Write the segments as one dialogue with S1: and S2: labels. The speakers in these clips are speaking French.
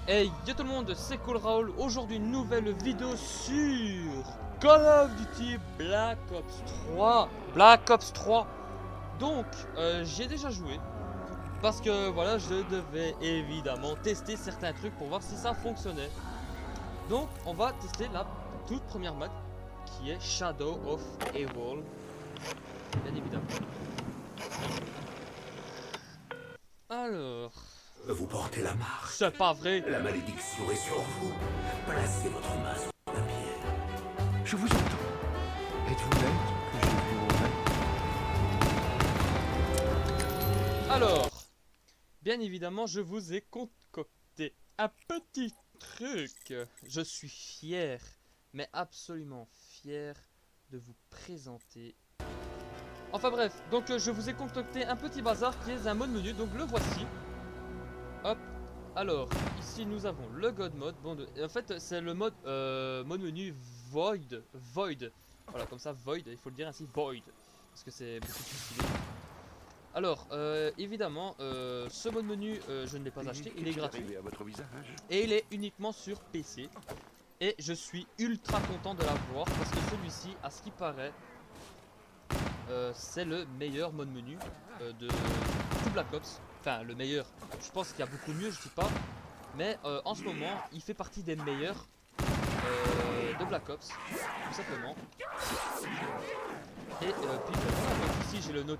S1: Hey yo tout le monde, c'est Cool Raoul. Aujourd'hui une nouvelle vidéo sur Call of Duty Black Ops 3. Black Ops 3. Donc j'y ai déjà joué parce que voilà, je devais évidemment tester certains trucs pour voir si ça fonctionnait. Donc on va tester la toute première map qui est Shadow of Evil, bien évidemment. Alors,
S2: Vous portez la marque.
S1: c'est pas vrai.
S2: La malédiction est sur vous. Placez votre main sur la pierre.
S3: Je vous entends. Êtes-vous l'être que j'ai vu au rêve?
S1: Alors, bien évidemment, je vous ai concocté un petit truc. Je suis fier, mais absolument fier de vous présenter. Enfin bref, donc je vous ai concocté un petit bazar qui est un mode menu, donc le voici. Hop, alors, ici nous avons le God Mode. Bon, en fait, c'est le mode menu Void. Voilà, comme ça, Void, il faut le dire ainsi, Void. Parce que c'est beaucoup plus stylé. Alors, évidemment, ce mode menu, je ne l'ai pas acheté, il est gratuit.
S3: À votre visage.
S1: Et il est uniquement sur PC. Et je suis ultra content de l'avoir parce que celui-ci, à ce qui paraît, c'est le meilleur mode menu de tout Black Ops. Enfin, le meilleur. Je pense qu'il y a beaucoup mieux, je dis pas. Mais en ce moment, il fait partie des meilleurs de Black Ops, tout simplement. Et puis voilà, donc ici j'ai le truc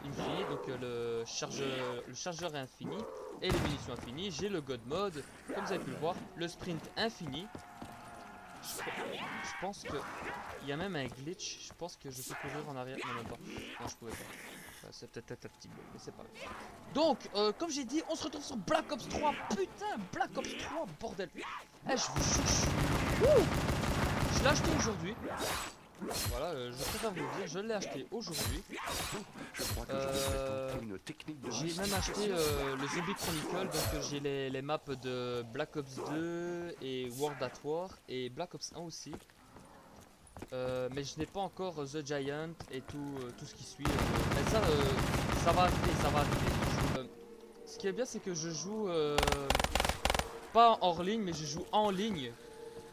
S1: infini, donc le chargeur infini et les munitions infinies. J'ai le God Mode, comme vous avez pu le voir, le sprint infini. Je pense que il y a même un glitch. Je pense que je peux courir en arrière. Non, même pas. Non, je pouvais pas. C'est peut-être un petit bug, mais c'est pas grave. Donc, comme j'ai dit, on se retrouve sur Black Ops 3. Putain, Black Ops 3, bordel. Eh, je vous jure, je l'ai acheté aujourd'hui. Voilà, je préfère vous le dire, je l'ai acheté aujourd'hui.
S3: Je crois que je devrais tenter une technique de
S1: J'ai même acheté le Zombie Chronicle, donc j'ai les maps de Black Ops 2 et World at War et Black Ops 1 aussi. Mais je n'ai pas encore The Giant et tout ce qui suit. Mais ça va arriver, ça va arriver. Ce qui est bien, c'est que je joue pas hors ligne, mais je joue en ligne.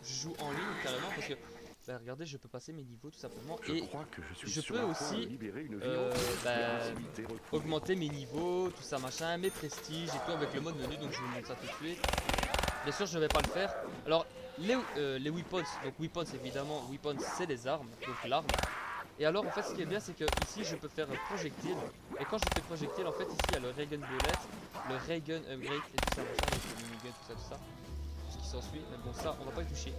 S1: Je joue en ligne carrément parce que bah, regardez, je peux passer mes niveaux tout simplement.
S3: Je
S1: Et
S3: crois que je suis
S1: je
S3: sur
S1: peux
S3: un point de
S1: aussi
S3: libérer une
S1: augmenter mes niveaux, tout ça machin, mes prestiges et tout avec le mode menu. Donc je vous montre ça tout de suite. Bien sûr, je vais pas le faire. Alors les weapons, donc weapons évidemment, weapons c'est les armes, donc l'arme. Et alors en fait ce qui est bien c'est que ici je peux faire projectile. Et quand je fais projectile en fait ici il y a le ray gun bullet, le ray gun upgrade et tout ça machin, donc le minigun, tout ça. Tout ce qui s'ensuit, mais bon ça on va pas y toucher.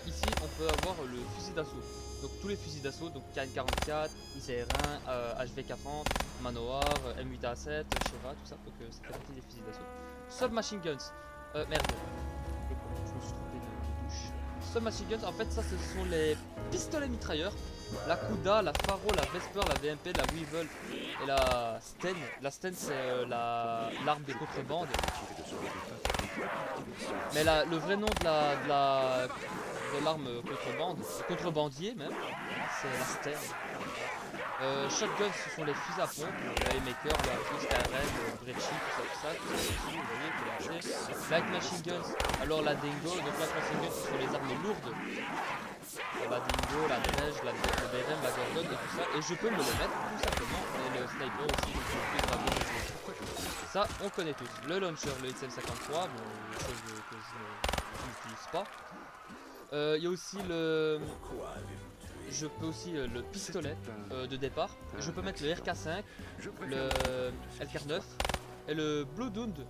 S1: Ici on peut avoir le fusil d'assaut. Donc tous les fusils d'assaut, donc KN44, ICR1, HV40, Manoir, M8A7, Sheva, tout ça, donc ça fait partie des fusils d'assaut. Submachine guns, merde, je me suis trompé de touche. Submachine guns, en fait ça ce sont les pistolets mitrailleurs. La Kuda, la Faro, la Vesper, la VMP, la Weevil et la Sten. La Sten c'est l'arme des contrebandes. Mais le vrai nom de l'arme contrebandier même, c'est la Sten. Shotgun, ce sont les fusils à pompe, le Haymaker, le Arcus, KRM, le Brecci, tout ça, vous voyez, Light Machine Guns, alors la Dingo, donc Light Machine Guns, ce sont les armes lourdes. La Dingo, la Neige, le BRM, la Gorgon et tout ça, et je peux me le mettre tout simplement, et le Sniper aussi, donc le plus grave. Ça, on connaît tous. Le Launcher, le XM53, bon, chose que je n'utilise pas. Il y a aussi le... Je peux aussi le pistolet de départ. Je peux mettre le RK5, le LK9 et le Blue Dund.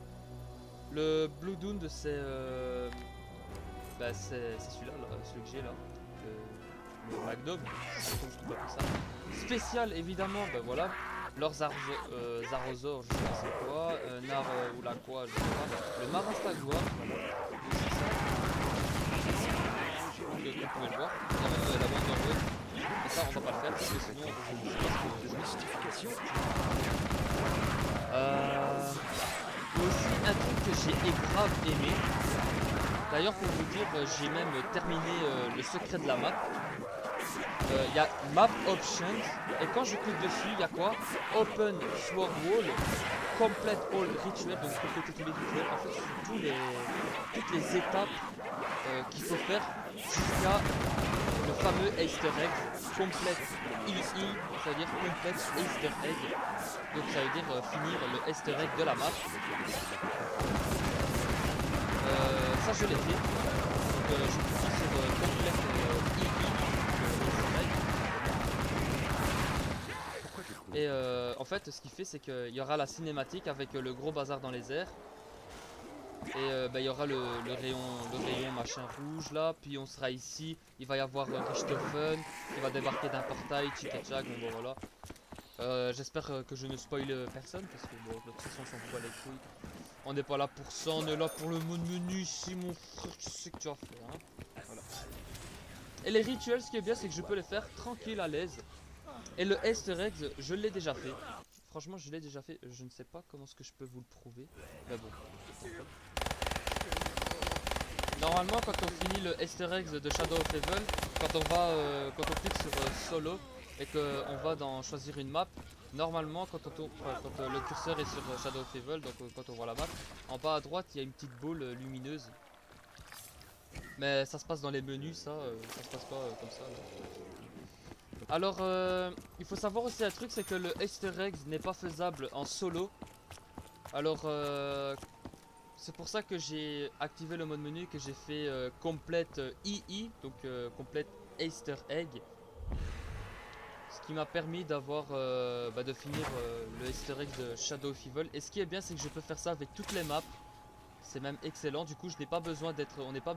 S1: Le Blue Dund c'est celui-là, celui que j'ai là. Le Magnum, comme je trouve ça. Spécial évidemment, ben voilà. Leurs Zarosaur, je sais pas c'est quoi. Nar ou la quoi, je sais pas. Le Marastagua, voilà. Comme vous pouvez le voir. Il y a même la bande d'envoi. Mais ça on va pas le faire parce que sinon je sais pas ce que mystification. Aussi un truc que j'ai grave aimé. D'ailleurs pour vous dire j'ai même terminé le secret de la map. Il y a Map Options et quand je clique dessus il y a quoi? Open Sword Wall complete all rituel, donc compléter tous les rituels, en fait sur toutes les étapes qu'il faut faire jusqu'à le fameux Easter egg, complete EE, ça veut dire complete Easter egg, donc ça veut dire finir le Easter egg de la map. Ça je l'ai fait, donc je clique sur complete EE, et en fait ce qu'il fait c'est qu'il y aura la cinématique avec le gros bazar dans les airs. Et il y aura le rayon machin rouge là, puis on sera ici, il va y avoir Richthofen, il va débarquer d'un portail, tchic et tchac, bon voilà. J'espère que je ne spoil personne, parce que bon, de toute façon on s'en fout les couilles. On n'est pas là pour ça, on est là pour le mode menu ici mon frère, tu sais que tu vas faire, hein. Voilà. Et les rituels, ce qui est bien c'est que je peux les faire tranquille, à l'aise. Et le Easter egg, je l'ai déjà fait. Franchement je l'ai déjà fait, je ne sais pas comment est-ce que je peux vous le prouver, mais bon. Normalement quand on finit le Easter egg de Shadow of Evil, quand on clique sur solo et qu'on va dans choisir une map, normalement quand le curseur est sur Shadow of Evil, donc quand on voit la map, en bas à droite il y a une petite boule lumineuse. Mais ça se passe dans les menus, ça se passe pas comme ça. Là. Alors il faut savoir aussi un truc, c'est que le Easter egg n'est pas faisable en solo. Alors c'est pour ça que j'ai activé le mode menu, que j'ai fait complete EE, donc complete Easter egg. Ce qui m'a permis d'avoir de finir le Easter egg de Shadow of Evil. Et ce qui est bien c'est que je peux faire ça avec toutes les maps. C'est même excellent, du coup je n'ai pas besoin d'être, on n'est pas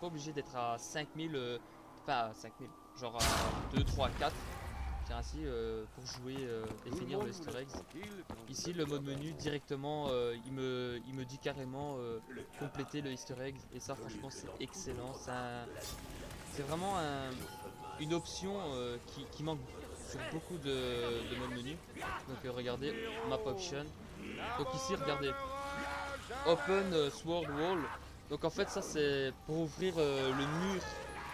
S1: obligé d'être à 5000, enfin à 5000, genre à 2, 3, 4. Ainsi pour jouer et finir le Easter egg. Ici le mode menu directement il me dit carrément compléter le Easter egg, et ça franchement c'est excellent. C'est vraiment une option qui manque sur beaucoup de modes menu. Donc regardez, map option. Donc ici regardez, open sword wall. Donc en fait ça c'est pour ouvrir le mur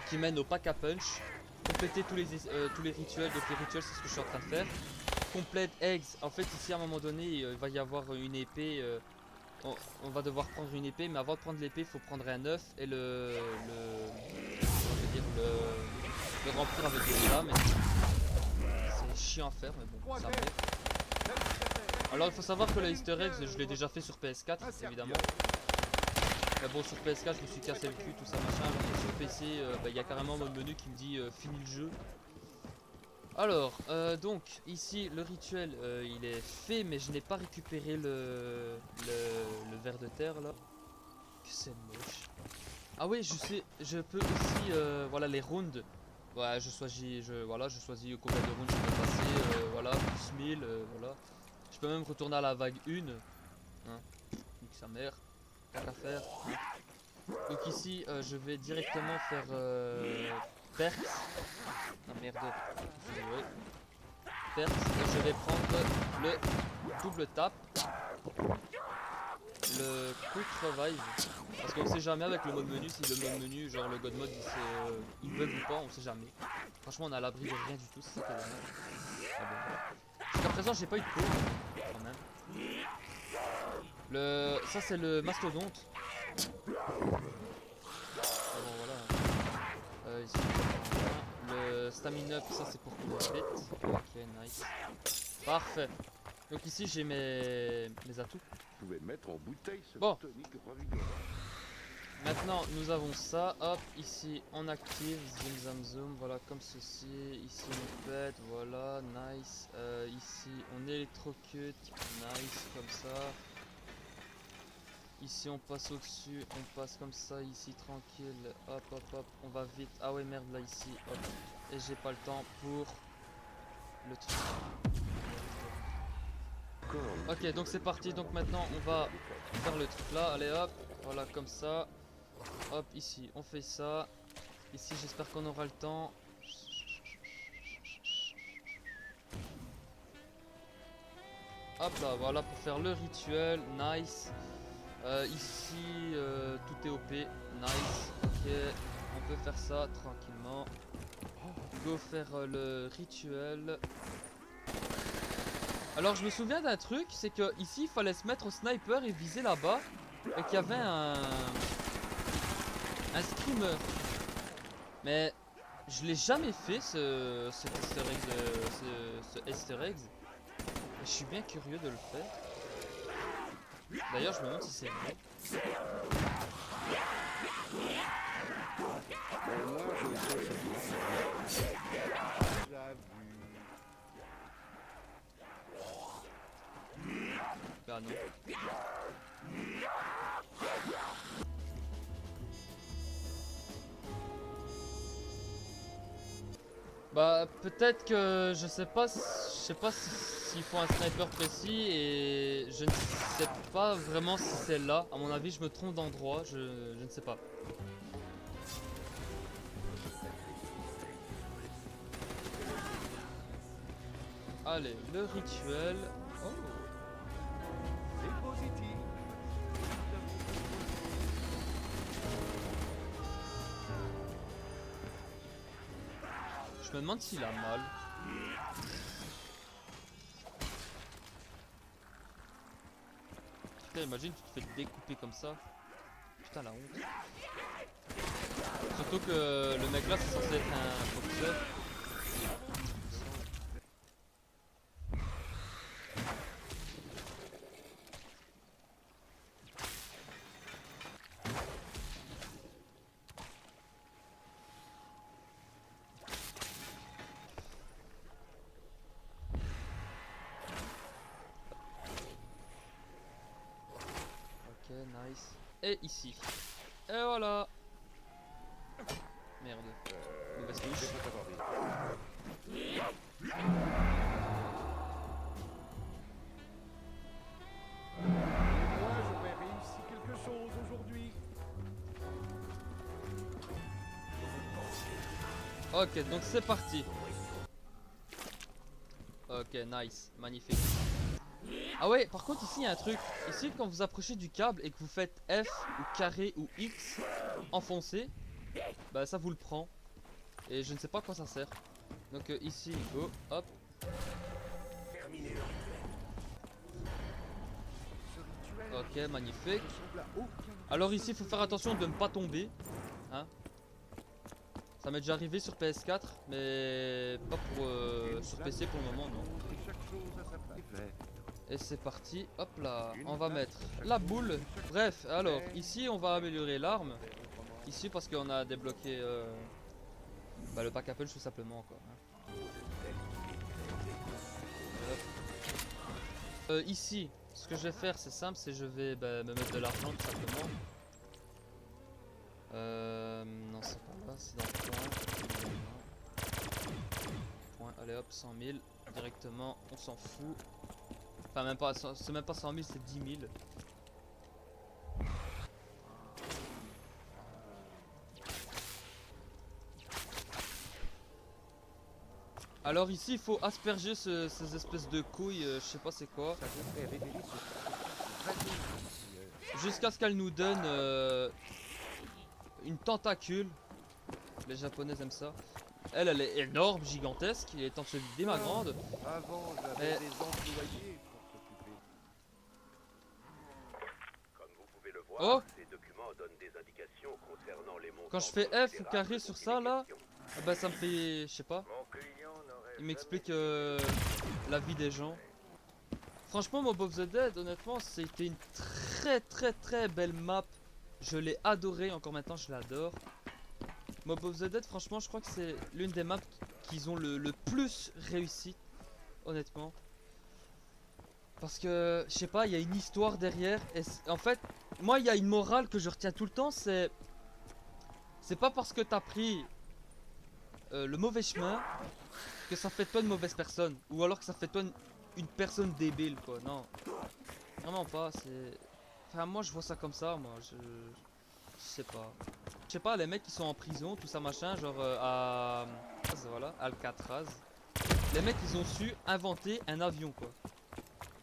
S1: qui mène au pack à punch. Compléter tous les rituels, donc les rituels c'est ce que je suis en train de faire. Complete eggs, en fait ici à un moment donné il va y avoir une épée, on va devoir prendre une épée, mais avant de prendre l'épée il faut prendre un œuf et le remplir avec de la lame. C'est chiant à faire mais bon ça arrive. Alors il faut savoir que le Easter egg je l'ai déjà fait sur PS4 évidemment. Mais bon sur PS4 je me suis cassé le cul, tout ça machin, alors sur PC il y a carrément un mode menu qui me dit fini le jeu. Alors donc ici le rituel il est fait, mais je n'ai pas récupéré le ver de terre là. Que c'est moche. Ah oui je sais, je peux aussi voilà les rounds. Ouais je choisis combien de rounds je peux passer, voilà, plus 1000, voilà. Je peux même retourner à la vague 1. Hein, nique sa mère. À faire. Donc ici je vais directement faire Perks. Ah merde. Perks, et je vais prendre le double tap. Le quick revive. Parce qu'on sait jamais avec le mode menu, si le mode menu, genre le god mode il bug ou pas, on sait jamais. Franchement on est à l'abri de rien du tout, c'est ça qui est dommage. Ah bon, voilà. Jusqu'à présent j'ai pas eu de pause quand même. Ça c'est le mastodonte. Bon, voilà. Ici, le stamina up, ça c'est pour courir vite. Ok, nice. Parfait. Donc ici j'ai mes atouts.
S3: Vous pouvez mettre en bouteille ce
S1: bon.
S3: tonique revigorant.
S1: Maintenant nous avons ça. Hop, ici on active. Zoom zam zoom. Voilà comme ceci. Ici on pète. Voilà, nice. Ici on électrocute. Nice, comme ça. Ici on passe au dessus, on passe comme ça, ici tranquille, hop hop hop, on va vite, ah ouais merde là ici, hop, et j'ai pas le temps pour le truc. Ok donc c'est parti, donc maintenant on va faire le truc là, allez hop, voilà comme ça, hop ici on fait ça, ici j'espère qu'on aura le temps. Hop là, voilà pour faire le rituel, nice. Ici tout est OP, nice, ok, on peut faire ça tranquillement. Go faire le rituel. Alors je me souviens d'un truc, c'est que ici il fallait se mettre au sniper et viser là-bas. Et qu'il y avait un screamer. Mais je l'ai jamais fait cet easter egg, ce easter egg. Je suis bien curieux de le faire. D'ailleurs je me demande si c'est vrai.
S3: Moi, je le sais,
S1: Bah non. Bah peut-être que je sais pas s'il faut un sniper précis et je ne sais pas vraiment si c'est là. À mon avis je me trompe d'endroit, je ne sais pas. Allez, le rituel. Oh.
S3: c'est positif.
S1: Je me demande s'il a mal. Putain, imagine, tu te fais découper comme ça. Putain, la honte. Surtout que le mec là, c'est censé être un professeur. Ok, nice. Et ici. Et voilà. Merde. Mauvaise touche.
S3: Moi, j'aurais réussi quelque chose aujourd'hui.
S1: Ok, donc c'est parti. Ok, nice. Magnifique. Ah ouais, par contre ici il y a un truc. Ici quand vous approchez du câble et que vous faites F ou carré ou X enfoncé, bah ça vous le prend. Et je ne sais pas à quoi ça sert. Donc ici, go, hop.
S2: Terminez le rituel.
S1: Ok, magnifique.
S3: Ressemble à aucun.
S1: Alors ici il faut faire attention de ne pas tomber. Hein. Ça m'est déjà arrivé sur PS4, mais pas pour sur PC pour le moment, non.
S3: Et chaque chose a sa place.
S1: Et c'est parti, hop là, on va mettre la boule. Bref, alors ici on va améliorer l'arme. Ici parce qu'on a débloqué bah, le pack Apple tout simplement quoi. Hein. Ici, ce que je vais faire c'est simple, c'est je vais bah, me mettre de l'argent tout simplement. Non c'est pas là, c'est dans le point. Allez hop, 100 000 directement, on s'en fout. Enfin même pas, c'est même pas 100 000, c'est 10 000. Alors ici il faut asperger ces espèces de couilles, je sais pas c'est quoi.
S3: Ça devrait révéler ce
S1: Jusqu'à ce qu'elle nous donne une tentacule. Les japonais aiment ça. Elle est énorme, gigantesque, il est temps de se vider ma grande.
S3: Avant, j'avais des employés pour s'occuper.
S2: Comme vous pouvez le voir,
S1: Oh,
S2: ces documents donnent des indications concernant les montants
S1: quand je fais F ou carré sur ça là, bah ça me fait, je sais pas,
S2: Mon client n'aurait
S1: il m'explique la vie des gens. Franchement Mob of the Dead, honnêtement c'était une très belle map. Je l'ai adoré, encore maintenant je l'adore. Mob of the Dead, franchement, je crois que c'est l'une des maps qu'ils ont le plus réussi, honnêtement. Parce que, je sais pas, il y a une histoire derrière. Et en fait, moi, il y a une morale que je retiens tout le temps, c'est pas parce que t'as pris le mauvais chemin que ça fait de toi une mauvaise personne. Ou alors que ça fait de toi une personne débile, quoi. Non, vraiment pas, c'est... Enfin, moi, je vois ça comme ça, moi, je sais pas. Je sais pas, les mecs qui sont en prison, tout ça machin, genre à voilà, Alcatraz. Les mecs ils ont su inventer un avion quoi.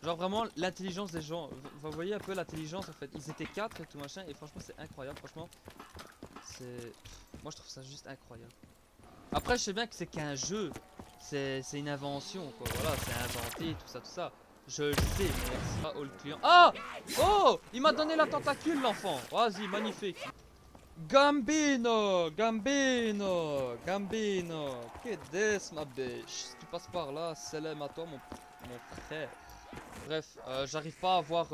S1: Genre vraiment l'intelligence des gens. Vous voyez un peu l'intelligence en fait. Ils étaient 4 et tout machin et franchement c'est incroyable. Franchement c'est... Moi je trouve ça juste incroyable. Après je sais bien que c'est qu'un jeu. c'est une invention, quoi. Voilà, c'est inventé, tout ça. Je le sais, merci. Ah, oh, le client. Ah! Oh! Il m'a donné la tentacule, l'enfant. Vas-y, magnifique. Gambino! Que des, ma biche. Si tu passes par là, salam à toi, mon frère. Bref, j'arrive pas à voir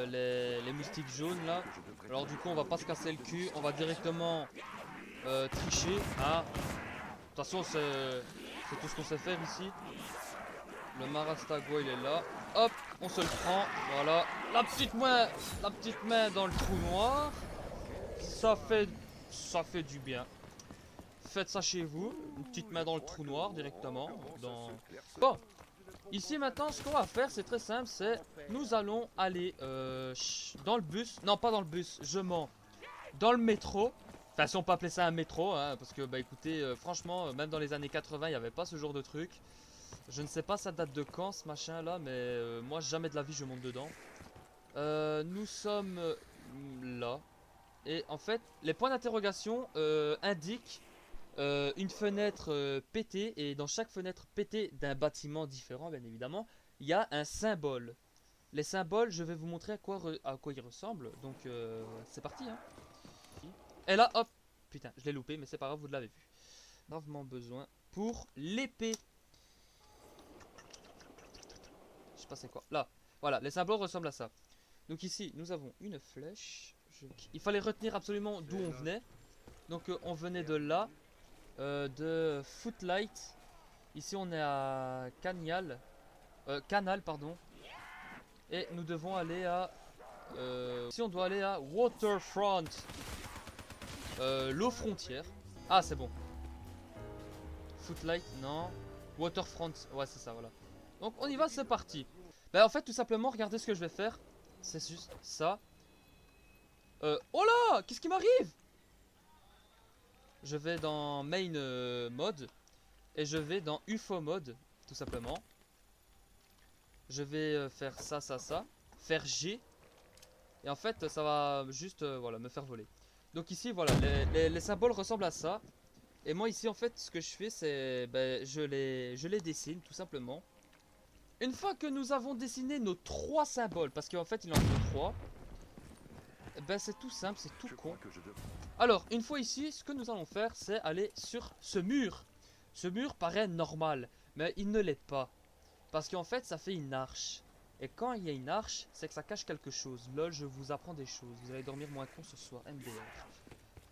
S1: les moustiques jaunes là. Alors du coup on va pas se casser le cul, on va directement tricher. Hein. De toute façon c'est tout ce qu'on sait faire ici. Le Marastago il est là. Hop, on se le prend. Voilà. La petite main dans le trou noir. Ça fait du bien. Faites ça chez vous. Une petite main dans le trou noir directement. Bon. Ici maintenant ce qu'on va faire c'est très simple, c'est nous allons aller dans le bus, non pas dans le bus, je mens, dans le métro, enfin si on peut appeler ça un métro, hein, parce que bah écoutez, franchement même dans les années 80 il n'y avait pas ce genre de truc, je ne sais pas ça date de quand ce machin là, mais moi jamais de la vie je monte dedans. Nous sommes là, et en fait les points d'interrogation indiquent une fenêtre pétée, et dans chaque fenêtre pétée d'un bâtiment différent bien évidemment il y a un symbole. Les symboles je vais vous montrer à quoi ils ressemblent, donc c'est parti hein. Et là hop, putain je l'ai loupé mais c'est pas grave, vous l'avez vu. Gravement besoin pour l'épée. Je sais pas c'est quoi, là voilà les symboles ressemblent à ça. Donc ici nous avons une flèche, il fallait retenir absolument d'où on venait. Donc on venait de là, de Footlight. Ici on est à Canal pardon. Et nous devons aller à ici on doit aller à Waterfront, l'eau frontière. Ah c'est bon. Footlight non. Waterfront, ouais c'est ça voilà. Donc on y va, c'est parti. Bah en fait tout simplement regardez ce que je vais faire. C'est juste ça. Oh là, qu'est-ce qui m'arrive? Je vais dans main mode et je vais dans UFO mode tout simplement. Je vais faire ça, faire G et en fait ça va juste voilà me faire voler. Donc ici voilà les symboles ressemblent à ça et moi ici en fait ce que je fais c'est je les dessine tout simplement. Une fois que nous avons dessiné nos 3 symboles, parce qu'en fait il en faut 3, c'est tout simple, c'est tout con. Alors, une fois ici, ce que nous allons faire, c'est aller sur ce mur. Ce mur paraît normal, mais il ne l'est pas. Parce qu'en fait, ça fait une arche. Et quand il y a une arche, c'est que ça cache quelque chose. Lol, je vous apprends des choses. Vous allez dormir moins con ce soir, MDR.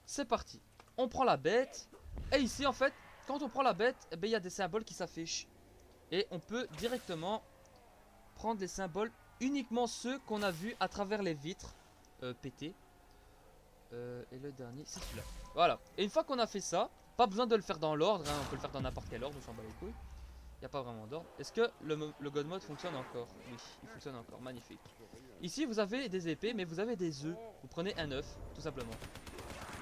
S1: C'est parti. On prend la bête. Et ici, en fait, quand on prend la bête, il y a des symboles qui s'affichent. Et on peut directement prendre les symboles, uniquement ceux qu'on a vus à travers les vitres pétées. Et le dernier c'est celui-là. Voilà, et une fois qu'on a fait ça, pas besoin de le faire dans l'ordre hein, on peut le faire dans n'importe quel ordre, on s'en bat les couilles. Il n'y a pas vraiment d'ordre. Est-ce que le God Mode fonctionne encore? Oui, il fonctionne encore, magnifique. Ici vous avez des épées mais vous avez des œufs. Vous prenez un œuf, tout simplement.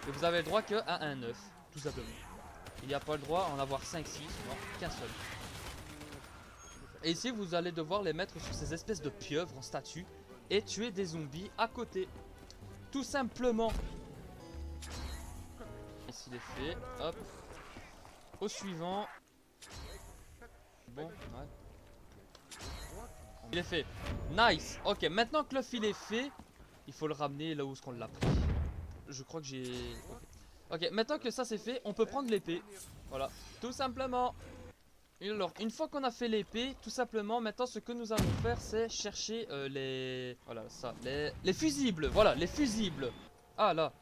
S1: Et vous avez le droit que à un œuf, tout simplement. Il n'y a pas le droit à en avoir 5, 6, non, qu'un seul. Et ici vous allez devoir les mettre sur ces espèces de pieuvres en statue et tuer des zombies à côté. Tout simplement. Ici il est fait, hop. Au suivant. Bon, ouais. Il est fait. Nice. Ok, maintenant que le fil est fait, il faut le ramener là où est-ce qu'on l'a pris. Je crois que j'ai... Ok, maintenant que ça c'est fait, on peut prendre l'épée. Voilà, tout simplement. Et alors, une fois qu'on a fait l'épée, tout simplement, maintenant ce que nous allons faire, c'est chercher les... Voilà, ça, les fusibles, voilà, les fusibles. Ah, là.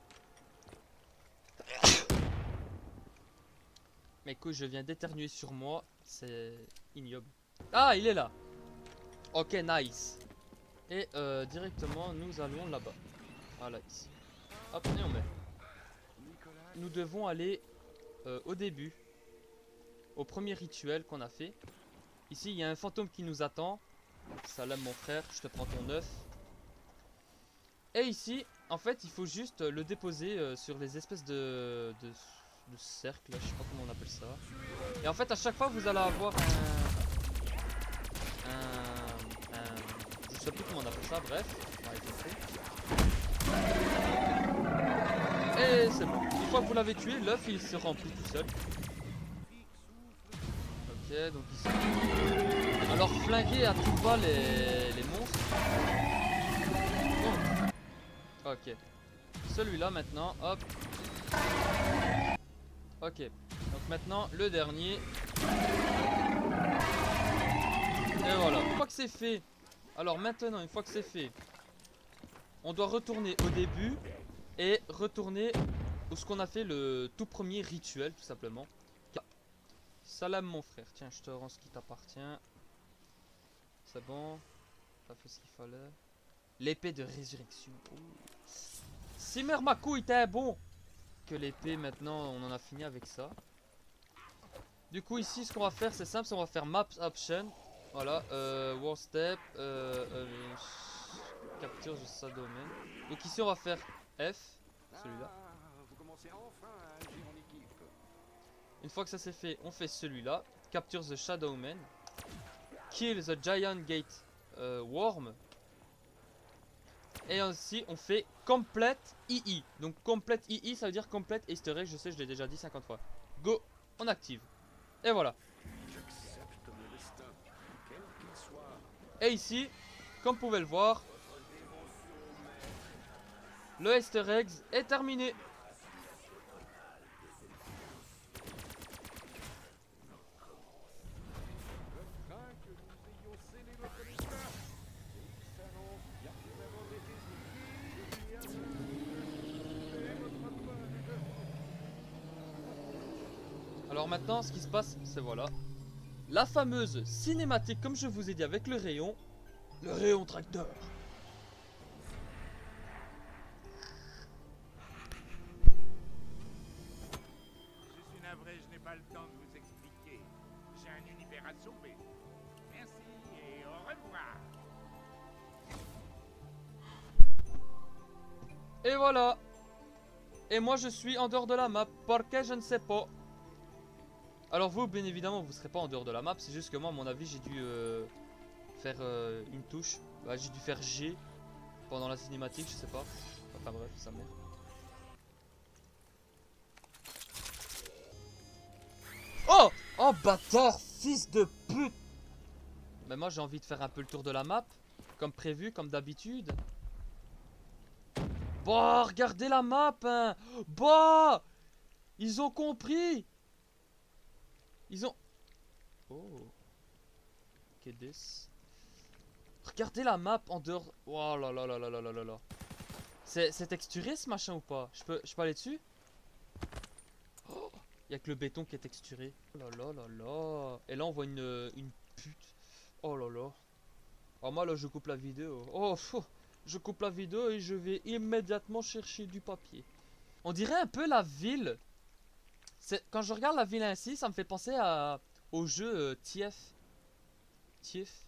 S1: Mais écoute, je viens d'éternuer sur moi, c'est ignoble. Ah, il est là. Ok, nice. Et directement, nous allons là-bas. Voilà, ici. Hop, et on met. Nous devons aller au début. Au premier rituel qu'on a fait. Ici il y a un fantôme qui nous attend. Salam mon frère, je te prends ton œuf. Et ici en fait il faut juste le déposer sur les espèces de cercles, je sais pas comment on appelle ça. Et en fait à chaque fois vous allez avoir je sais plus comment on appelle ça, bref. Et c'est bon. Une fois que vous l'avez tué, l'œuf il se remplit tout seul. Ok. donc ici. Alors flinguer à tout bas les monstres. Oh. Ok. Celui-là maintenant, hop. Ok. Donc maintenant le dernier. Et voilà. Une fois que c'est fait. Alors maintenant, une fois que c'est fait, on doit retourner au début et retourner où ce qu'on a fait le tout premier rituel, tout simplement. Salam mon frère. Tiens, je te rends ce qui t'appartient. C'est bon. T'as fait ce qu'il fallait. L'épée de résurrection. Si Mermaku était bon que l'épée, maintenant on en a fini avec ça. Du coup ici ce qu'on va faire c'est simple, on va faire Maps Option. Voilà, War Step, Capture de sa domaine. Donc ici on va faire F, celui-là.
S3: Vous commencez enfin à agir en équipe.
S1: Une fois que ça c'est fait, on fait celui-là. Capture the Shadowman. Kill the Giant Gate Worm. Et ainsi on fait Complete II. Donc Complete II ça veut dire Complete Easter egg, je sais, je l'ai déjà dit 50 fois. Go, on active. Et voilà.
S3: J'accepte mon destin, quel qu'il soit.
S1: Et ici, comme vous pouvez le voir, le Easter egg est terminé. Alors maintenant, ce qui se passe, c'est voilà. La fameuse cinématique, comme je vous ai dit avec le rayon tracteur.
S4: Je suis navré, je n'ai pas le temps de vous expliquer. J'ai un univers à sauver. Merci et au revoir.
S1: Et voilà. Et moi je suis en dehors de la map, parce que je ne sais pas. Alors vous, bien évidemment, vous serez pas en dehors de la map, c'est juste que moi, à mon avis, j'ai dû faire une touche. Bah, j'ai dû faire G pendant la cinématique, je sais pas. Enfin bref, sa mère. Oh! Oh bâtard, fils de pute! Mais moi j'ai envie de faire un peu le tour de la map, comme prévu, comme d'habitude. Bah, regardez la map, hein! Bah! Ils ont compris! Ils ont... Oh. Ok, this. Regardez la map en dehors... Oh là là là là là là là là. C'est texturé ce machin ou pas? Je peux aller dessus? Oh, y a que le béton qui est texturé. Oh là là là là. Et là on voit une pute. Oh là là. Oh moi là je coupe la vidéo. Oh, je coupe la vidéo et je vais immédiatement chercher du papier. On dirait un peu la ville. Quand je regarde la ville ainsi, ça me fait penser au jeu Thief. Thief.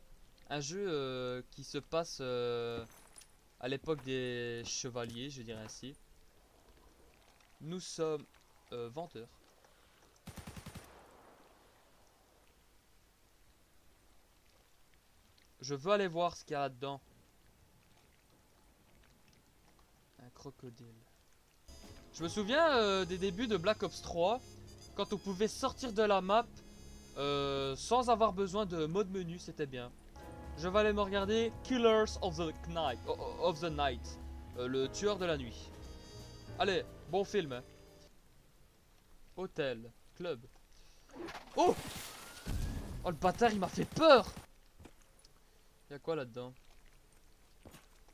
S1: Un jeu qui se passe à l'époque des chevaliers, je dirais ainsi. Nous sommes vendeurs. Je veux aller voir ce qu'il y a là-dedans. Un crocodile. Je me souviens des débuts de Black Ops 3, quand on pouvait sortir de la map sans avoir besoin de mode menu, c'était bien. Je vais aller me regarder Killers of the Night, le tueur de la nuit. Allez, bon film. Hein. Hôtel, club. Oh! Oh le bâtard, il m'a fait peur! Y'a quoi là-dedans?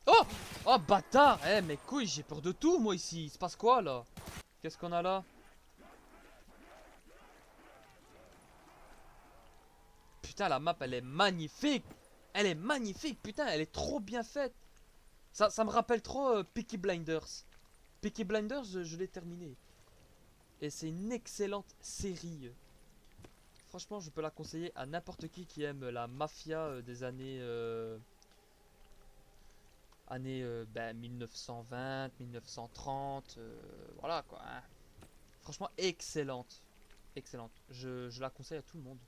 S1: Oh! Oh bâtard! Eh mais couilles, j'ai peur de tout moi ici. Il se passe quoi là? Qu'est-ce qu'on a là? Putain, la map elle est magnifique! Elle est magnifique, putain, elle est trop bien faite! Ça me rappelle trop Peaky Blinders. Peaky Blinders, je l'ai terminé. Et c'est une excellente série. Franchement, je peux la conseiller à n'importe qui aime la mafia des années... ben, 1920, 1930, voilà quoi. Hein. Franchement, excellente. Excellente. Je la conseille à tout le monde.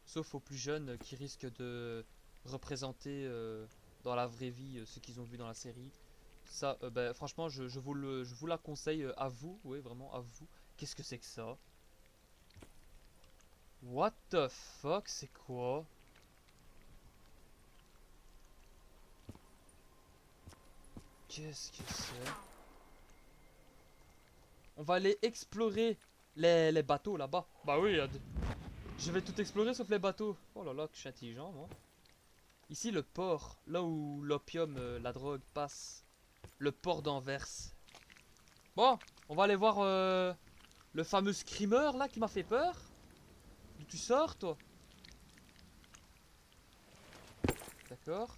S1: Sauf aux plus jeunes qui risquent de représenter dans la vraie vie ce qu'ils ont vu dans la série. Ça, ben, franchement, je vous la conseille à vous. Oui, vraiment à vous. Qu'est-ce que c'est que ça? What the fuck, c'est quoi? Qu'est-ce que c'est? On va aller explorer les bateaux là-bas. Bah oui, je vais tout explorer sauf les bateaux. Oh là là, que je suis intelligent, moi. Ici, le port, là où l'opium, la drogue passe. Le port d'Anvers. Bon, on va aller voir le fameux screamer là qui m'a fait peur. D'où tu sors, toi? D'accord.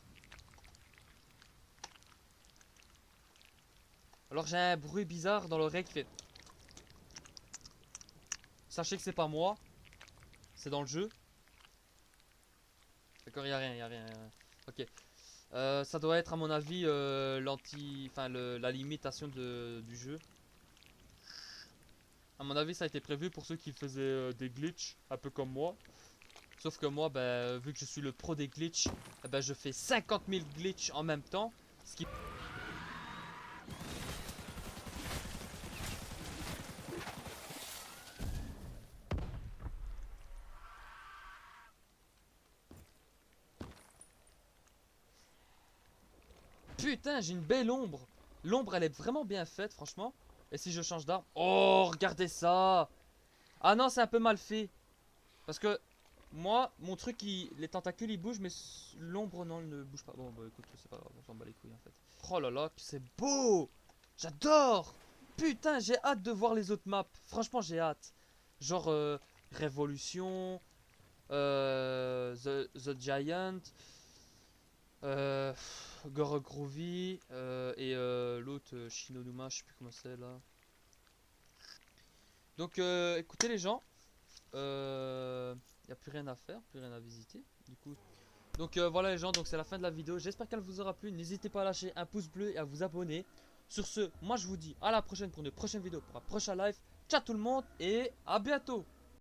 S1: Alors j'ai un bruit bizarre dans l'oreille qui fait... Sachez que c'est pas moi. C'est dans le jeu. D'accord, y a rien, y a rien. Ok. Ça doit être à mon avis la limitation du jeu. À mon avis ça a été prévu pour ceux qui faisaient des glitches, un peu comme moi. Sauf que moi, ben, vu que je suis le pro des glitches, eh ben, je fais 50 000 glitches en même temps. Ce qui... Putain, j'ai une belle ombre. L'ombre, elle est vraiment bien faite, franchement. Et si je change d'arme... Oh, regardez ça. Ah non, c'est un peu mal fait. Parce que moi, mon truc, les tentacules, ils bougent, mais l'ombre, non, elle ne bouge pas. Bon, bah écoute, c'est pas grave, on s'en bat les couilles, en fait. Oh là là, que c'est beau. J'adore. Putain, j'ai hâte de voir les autres maps. Franchement, j'ai hâte. Genre, Révolution, The Giant, Gorogroovy, et l'autre, Shinonuma, je sais plus comment c'est, là. Donc, écoutez les gens. Il n'y a plus rien à faire, plus rien à visiter. Du coup. Donc voilà les gens, donc c'est la fin de la vidéo. J'espère qu'elle vous aura plu. N'hésitez pas à lâcher un pouce bleu et à vous abonner. Sur ce, moi je vous dis à la prochaine pour une prochaine vidéo, pour un prochain live. Ciao tout le monde et à bientôt.